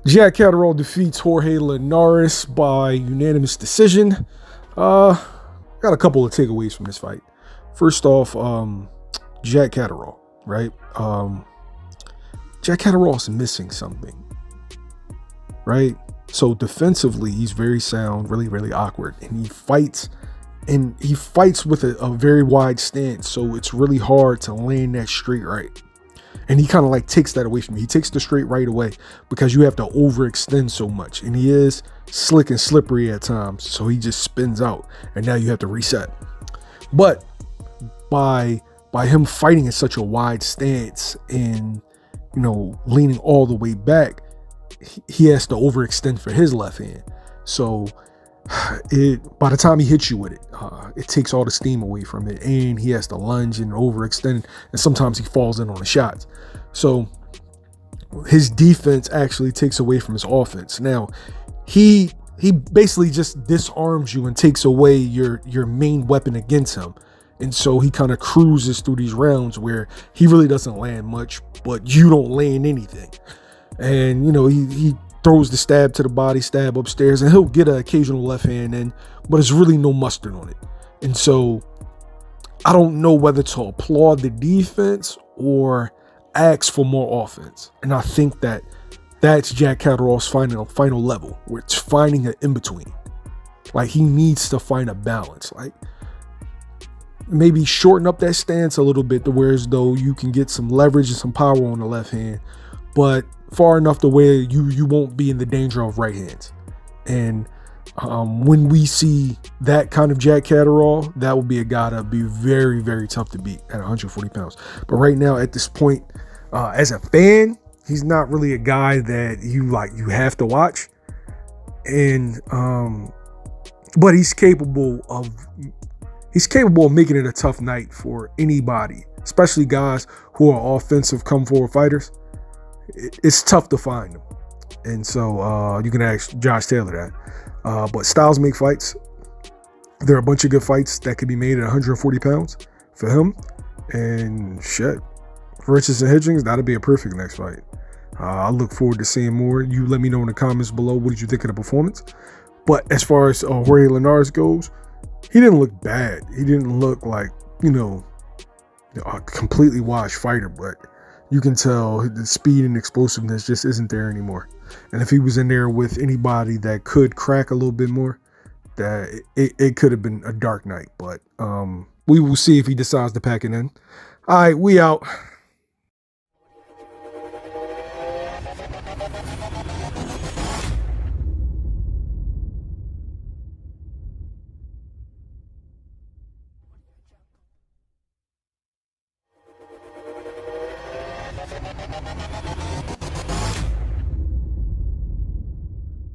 Jack Catterall defeats Jorge Linares by unanimous decision. Got a couple of takeaways from this fight. First off, Jack Catterall, right? Jack Catterall's missing something, right? So defensively, he's very sound, really, really awkward, and he fights with a very wide stance. So it's really hard to land that straight right. And he kind of like takes that away from you. He takes the straight right away because you have to overextend so much. And he is slick and slippery at times. So he just spins out and now you have to reset. But by him fighting in such a wide stance and, leaning all the way back, he has to overextend for his left hand. So by the time he hits you with it, it takes all the steam away from it, and he has to lunge and overextend, and sometimes he falls in on the shots. So his defense actually takes away from his offense. Now, he basically just disarms you and takes away your main weapon against him. And so he kind of cruises through these rounds where he really doesn't land much, but you don't land anything. And, he throws the stab to the body, stab upstairs, and he'll get an occasional left hand in, but it's really no mustard on it. And so I don't know whether to applaud the defense or ask for more offense. And I think that's Jack Catterall's final level, where it's finding an in-between. Like, he needs to find a balance. Like, maybe shorten up that stance a little bit to where as though you can get some leverage and some power on the left hand, but far enough to where you won't be in the danger of right hands. And when we see that kind of Jack Catterall, that will be a guy that would be very, very tough to beat at 140 pounds. But right now, at this point, as a fan, he's not really a guy that you have to watch. And but he's capable of making it a tough night for anybody, especially guys who are offensive come forward fighters. It's tough to find them. And so you can ask Josh Taylor that. But styles make fights. There are a bunch of good fights that could be made at 140 pounds for him. And shit, for Richardson Hitchings, that'll be a perfect next fight. I look forward to seeing more. You let me know in the comments below, what did you think of the performance? But as far as Jorge Linares goes, he didn't look bad. He didn't look like, a completely washed fighter, but you can tell the speed and explosiveness just isn't there anymore. And if he was in there with anybody that could crack a little bit more, that it could have been a dark night. But we will see if he decides to pack it in. All right, we out.